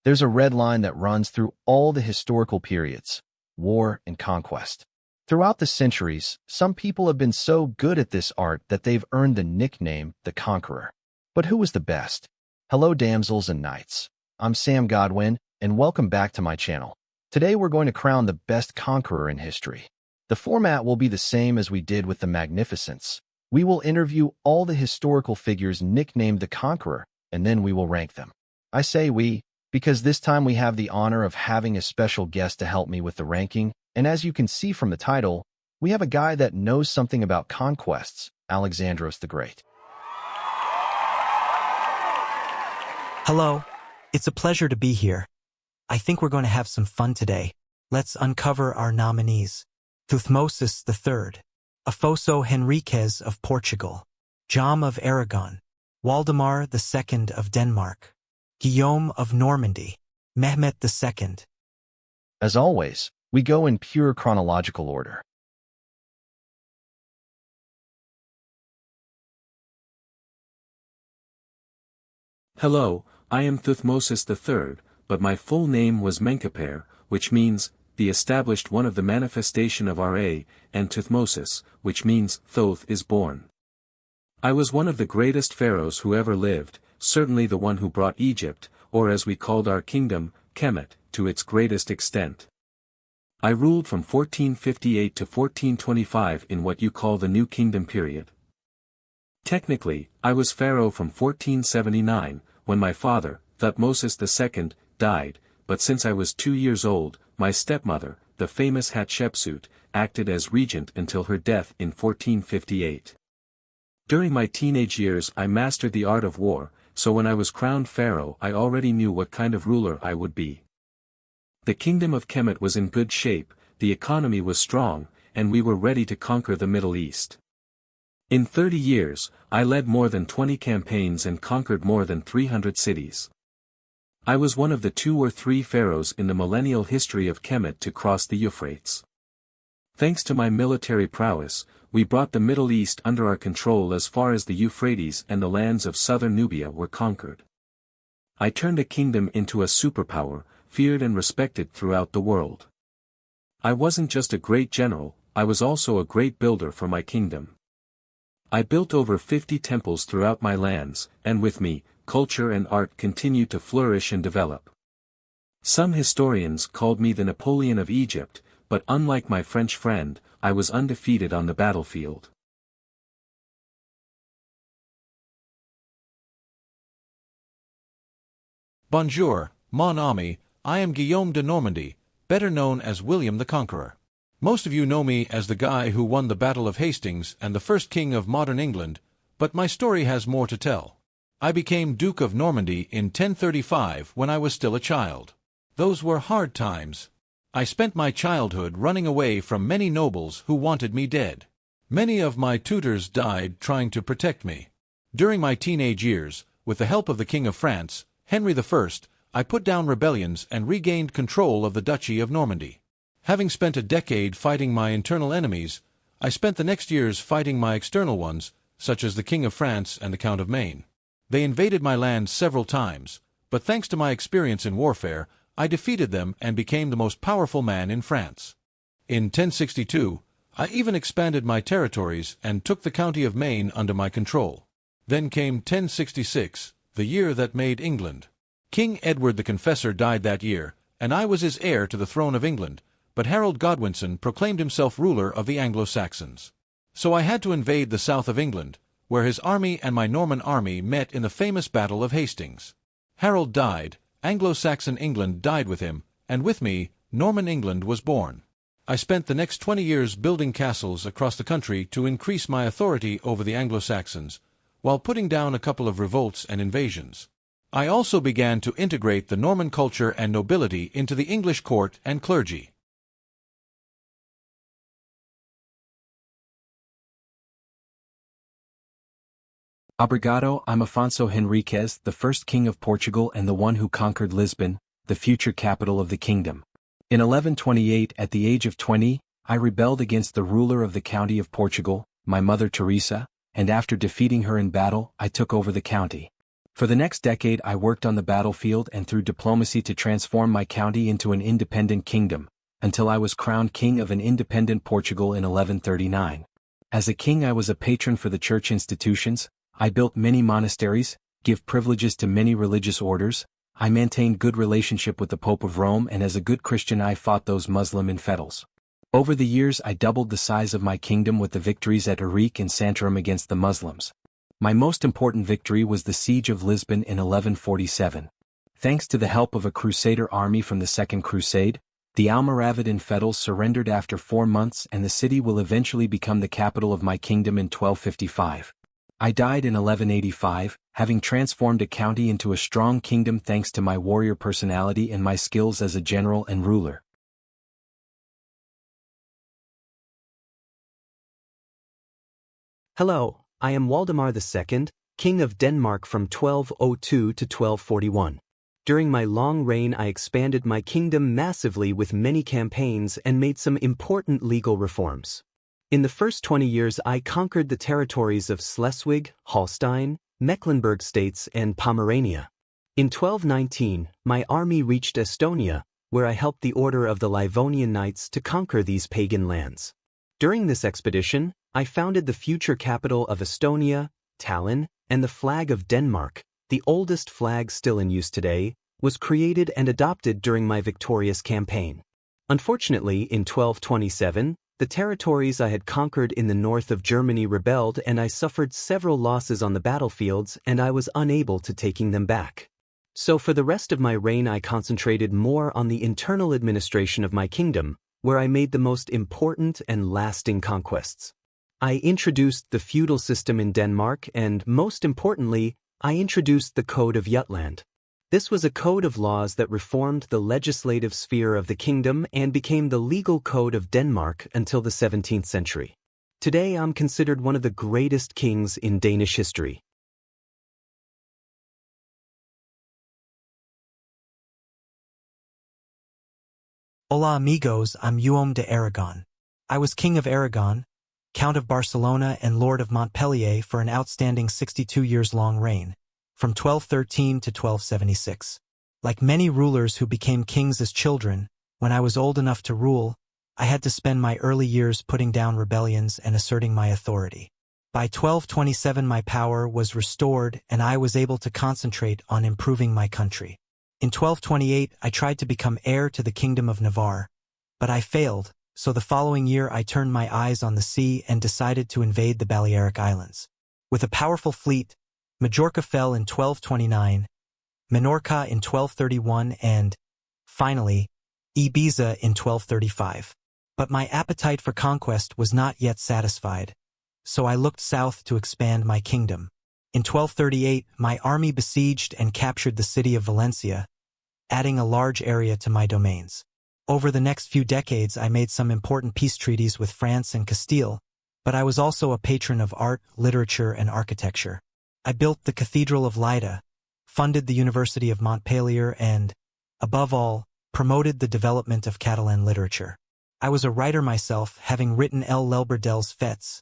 There's a red line that runs through all the historical periods: war and conquest. Throughout the centuries, some people have been so good at this art that they've earned the nickname the Conqueror. But who was the best? Hello, damsels and knights. I'm Sam Godwin, and welcome back to my channel. Today we're going to crown the best conqueror in history. The format will be the same as we did with the Magnificents. We will interview all the historical figures nicknamed the Conqueror, and then we will rank them. I say we, because this time we have the honor of having a special guest to help me with the ranking, and as you can see from the title, we have a guy that knows something about conquests, Alexandros the Great. Hello, it's a pleasure to be here. I think we're going to have some fun today. Let's uncover our nominees. Thutmosis III, Afonso Henriques of Portugal, John of Aragon, Waldemar II of Denmark, Guillaume of Normandy, Mehmet II. As always, we go in pure chronological order. Hello, I am Thutmosis III, but my full name was Menkaper, which means, the established one of the manifestation of Ra, and Thutmosis, which means, Thoth is born. I was one of the greatest pharaohs who ever lived, certainly the one who brought Egypt, or as we called our kingdom, Kemet, to its greatest extent. I ruled from 1458 to 1425 in what you call the New Kingdom period. Technically, I was pharaoh from 1479, when my father, Thutmosis II, died, but since I was 2 years old, my stepmother, the famous Hatshepsut, acted as regent until her death in 1458. During my teenage years I mastered the art of war, so when I was crowned pharaoh I already knew what kind of ruler I would be. The kingdom of Kemet was in good shape, the economy was strong, and we were ready to conquer the Middle East. In 30 years, I led more than 20 campaigns and conquered more than 300 cities. I was one of the 2 or 3 pharaohs in the millennial history of Kemet to cross the Euphrates. Thanks to my military prowess, we brought the Middle East under our control as far as the Euphrates, and the lands of southern Nubia were conquered. I turned a kingdom into a superpower, feared and respected throughout the world. I wasn't just a great general, I was also a great builder for my kingdom. I built over 50 temples throughout my lands, and with me, culture and art continued to flourish and develop. Some historians called me the Napoleon of Egypt, but unlike my French friend, I was undefeated on the battlefield. Bonjour, mon ami, I am Guillaume de Normandy, better known as William the Conqueror. Most of you know me as the guy who won the Battle of Hastings and the first king of modern England, but my story has more to tell. I became Duke of Normandy in 1035 when I was still a child. Those were hard times. I spent my childhood running away from many nobles who wanted me dead. Many of my tutors died trying to protect me. During my teenage years, with the help of the King of France, Henry I, I put down rebellions and regained control of the Duchy of Normandy. Having spent a decade fighting my internal enemies, I spent the next years fighting my external ones, such as the King of France and the Count of Maine. They invaded my land several times, but thanks to my experience in warfare, I defeated them and became the most powerful man in France. In 1062, I even expanded my territories and took the County of Maine under my control. Then came 1066, the year that made England. King Edward the Confessor died that year, and I was his heir to the throne of England, but Harold Godwinson proclaimed himself ruler of the Anglo-Saxons. So I had to invade the south of England, where his army and my Norman army met in the famous Battle of Hastings. Harold died, Anglo-Saxon England died with him, and with me, Norman England was born. I spent the next 20 years building castles across the country to increase my authority over the Anglo-Saxons, while putting down a couple of revolts and invasions. I also began to integrate the Norman culture and nobility into the English court and clergy. Obrigado, I'm Afonso Henriques, the first king of Portugal and the one who conquered Lisbon, the future capital of the kingdom. In 1128, at the age of 20, I rebelled against the ruler of the county of Portugal, my mother Teresa, and after defeating her in battle, I took over the county. For the next decade I worked on the battlefield and through diplomacy to transform my county into an independent kingdom, until I was crowned king of an independent Portugal in 1139. As a king I was a patron for the church institutions, I built many monasteries, give privileges to many religious orders, I maintained good relationship with the Pope of Rome, and as a good Christian I fought those Muslim infidels. Over the years I doubled the size of my kingdom with the victories at Urique and Santarém against the Muslims. My most important victory was the siege of Lisbon in 1147. Thanks to the help of a crusader army from the Second Crusade, the Almoravid infidels surrendered after 4 months, and the city will eventually become the capital of my kingdom in 1255. I died in 1185, having transformed a county into a strong kingdom thanks to my warrior personality and my skills as a general and ruler. Hello, I am Waldemar II, King of Denmark from 1202 to 1241. During my long reign I expanded my kingdom massively with many campaigns and made some important legal reforms. In the first 20 years I conquered the territories of Schleswig, Holstein, Mecklenburg states and Pomerania. In 1219, my army reached Estonia, where I helped the Order of the Livonian Knights to conquer these pagan lands. During this expedition, I founded the future capital of Estonia, Tallinn, and the flag of Denmark, the oldest flag still in use today, was created and adopted during my victorious campaign. Unfortunately, in 1227, the territories I had conquered in the north of Germany rebelled and I suffered several losses on the battlefields and I was unable to taking them back. So for the rest of my reign I concentrated more on the internal administration of my kingdom, where I made the most important and lasting conquests. I introduced the feudal system in Denmark and, most importantly, I introduced the Code of Jutland. This was a code of laws that reformed the legislative sphere of the kingdom and became the legal code of Denmark until the 17th century. Today I'm considered one of the greatest kings in Danish history. Hola amigos, I'm Guillaume de Aragon. I was King of Aragon, Count of Barcelona and Lord of Montpellier for an outstanding 62 years long reign, from 1213 to 1276. Like many rulers who became kings as children, when I was old enough to rule, I had to spend my early years putting down rebellions and asserting my authority. By 1227 my power was restored and I was able to concentrate on improving my country. In 1228 I tried to become heir to the Kingdom of Navarre, but I failed, so the following year I turned my eyes on the sea and decided to invade the Balearic Islands. With a powerful fleet, Majorca fell in 1229, Minorca in 1231 and, finally, Ibiza in 1235. But my appetite for conquest was not yet satisfied, so I looked south to expand my kingdom. In 1238, my army besieged and captured the city of Valencia, adding a large area to my domains. Over the next few decades I made some important peace treaties with France and Castile, but I was also a patron of art, literature, and architecture. I built the Cathedral of Lleida, funded the University of Montpellier and, above all, promoted the development of Catalan literature. I was a writer myself, having written El Llibre dels Fets,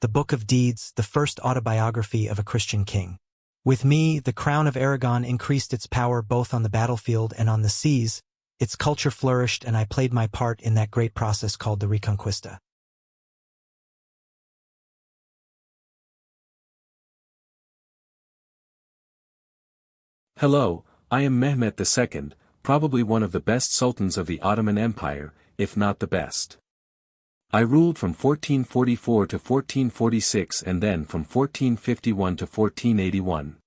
the Book of Deeds, the first autobiography of a Christian king. With me, the Crown of Aragon increased its power both on the battlefield and on the seas, its culture flourished, and I played my part in that great process called the Reconquista. Hello, I am Mehmet II, probably one of the best sultans of the Ottoman Empire, if not the best. I ruled from 1444 to 1446 and then from 1451 to 1481.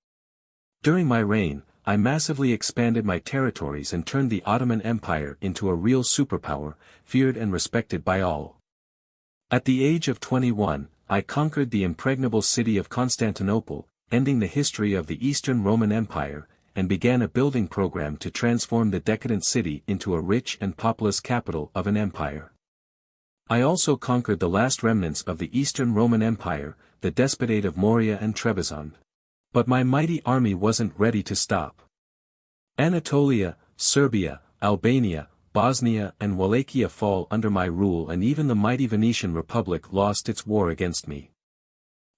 During my reign, I massively expanded my territories and turned the Ottoman Empire into a real superpower, feared and respected by all. At the age of 21, I conquered the impregnable city of Constantinople, ending the history of the Eastern Roman Empire, and began a building program to transform the decadent city into a rich and populous capital of an empire. I also conquered the last remnants of the Eastern Roman Empire, the Despotate of Morea and Trebizond. But my mighty army wasn't ready to stop. Anatolia, Serbia, Albania, Bosnia and Wallachia fall under my rule, and even the mighty Venetian Republic lost its war against me.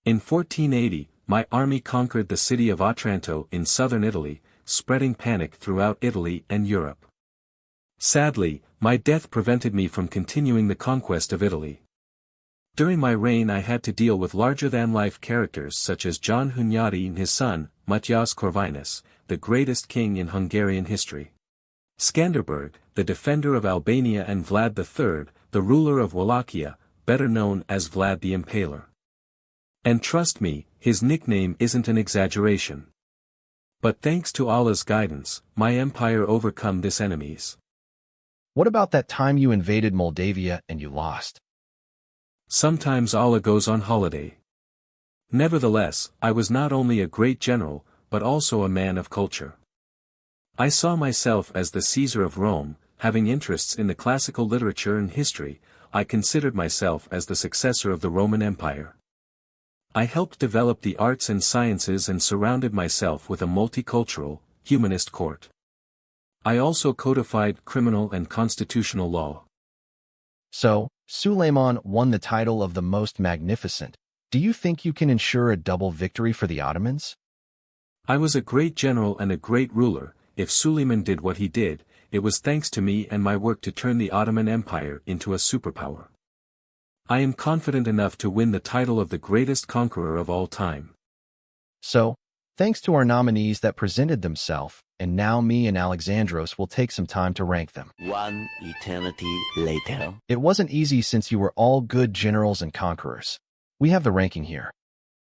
In 1480, my army conquered the city of Otranto in southern Italy, spreading panic throughout Italy and Europe. Sadly, my death prevented me from continuing the conquest of Italy. During my reign I had to deal with larger-than-life characters such as John Hunyadi and his son, Matyas Corvinus, the greatest king in Hungarian history. Skanderberg, the defender of Albania, and Vlad III, the ruler of Wallachia, better known as Vlad the Impaler. And trust me, his nickname isn't an exaggeration. But thanks to Allah's guidance, my empire overcome this enemies. What about that time you invaded Moldavia and you lost? Sometimes Allah goes on holiday. Nevertheless, I was not only a great general, but also a man of culture. I saw myself as the Caesar of Rome, having interests in the classical literature and history. I considered myself as the successor of the Roman Empire. I helped develop the arts and sciences and surrounded myself with a multicultural, humanist court. I also codified criminal and constitutional law. So, Suleiman won the title of the Most Magnificent. Do you think you can ensure a double victory for the Ottomans? I was a great general and a great ruler. If Suleiman did what he did, it was thanks to me and my work to turn the Ottoman Empire into a superpower. I am confident enough to win the title of the greatest conqueror of all time. So, thanks to our nominees that presented themselves, and now me and Alexandros will take some time to rank them. One eternity later. It wasn't easy since you were all good generals and conquerors. We have the ranking here.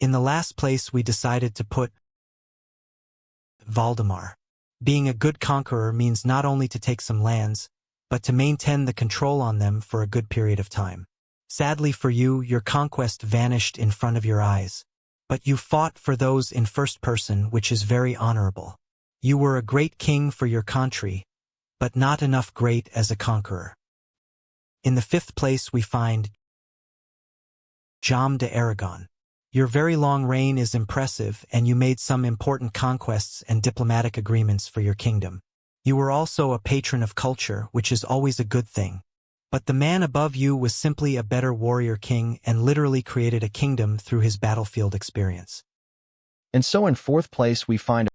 In the last place we decided to put Valdemar. Being a good conqueror means not only to take some lands, but to maintain the control on them for a good period of time. Sadly for you, your conquest vanished in front of your eyes. But you fought for those in first person, which is very honorable. You were a great king for your country, but not enough great as a conqueror. In the fifth place we find Jaume de Aragon. Your very long reign is impressive, and you made some important conquests and diplomatic agreements for your kingdom. You were also a patron of culture, which is always a good thing. But the man above you was simply a better warrior king and literally created a kingdom through his battlefield experience. And so in fourth place we find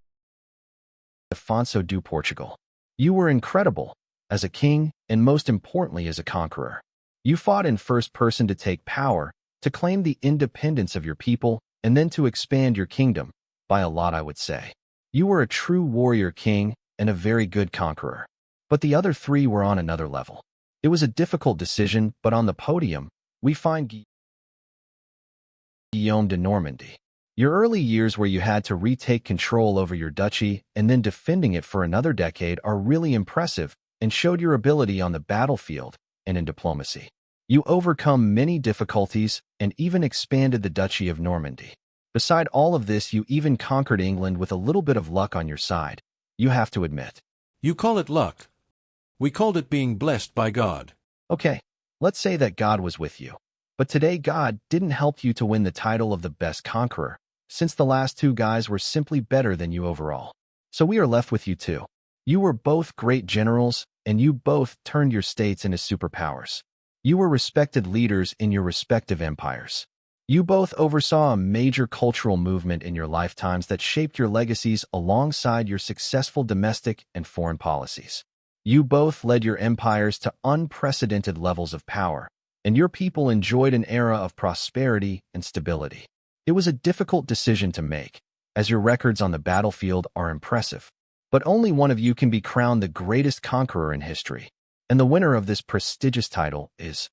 Afonso do Portugal. You were incredible, as a king, and most importantly as a conqueror. You fought in first person to take power, to claim the independence of your people, and then to expand your kingdom, by a lot I would say. You were a true warrior king, and a very good conqueror. But the other three were on another level. It was a difficult decision, but on the podium, we find Guillaume de Normandy. Your early years where you had to retake control over your duchy and then defending it for another decade are really impressive and showed your ability on the battlefield and in diplomacy. You overcome many difficulties and even expanded the Duchy of Normandy. Beside all of this, you even conquered England with a little bit of luck on your side, you have to admit. You call it luck. We called it being blessed by God. Okay, let's say that God was with you. But today God didn't help you to win the title of the best conqueror, since the last two guys were simply better than you overall. So we are left with you two. You were both great generals, and you both turned your states into superpowers. You were respected leaders in your respective empires. You both oversaw a major cultural movement in your lifetimes that shaped your legacies alongside your successful domestic and foreign policies. You both led your empires to unprecedented levels of power, and your people enjoyed an era of prosperity and stability. It was a difficult decision to make, as your records on the battlefield are impressive. But only one of you can be crowned the greatest conqueror in history, and the winner of this prestigious title is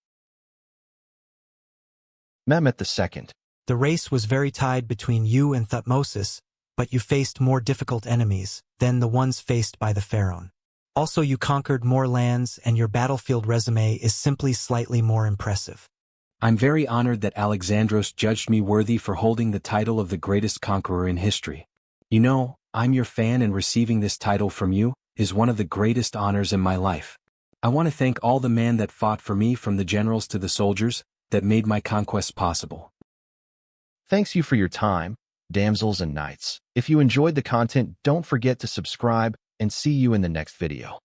Mehmet II. The race was very tied between you and Thutmose, but you faced more difficult enemies than the ones faced by the pharaoh. Also, you conquered more lands, and your battlefield resume is simply slightly more impressive. I'm very honored that Alexandros judged me worthy for holding the title of the greatest conqueror in history. You know, I'm your fan, and receiving this title from you is one of the greatest honors in my life. I want to thank all the men that fought for me, from the generals to the soldiers, that made my conquest possible. Thanks you for your time, damsels and knights. If you enjoyed the content, don't forget to subscribe, and see you in the next video.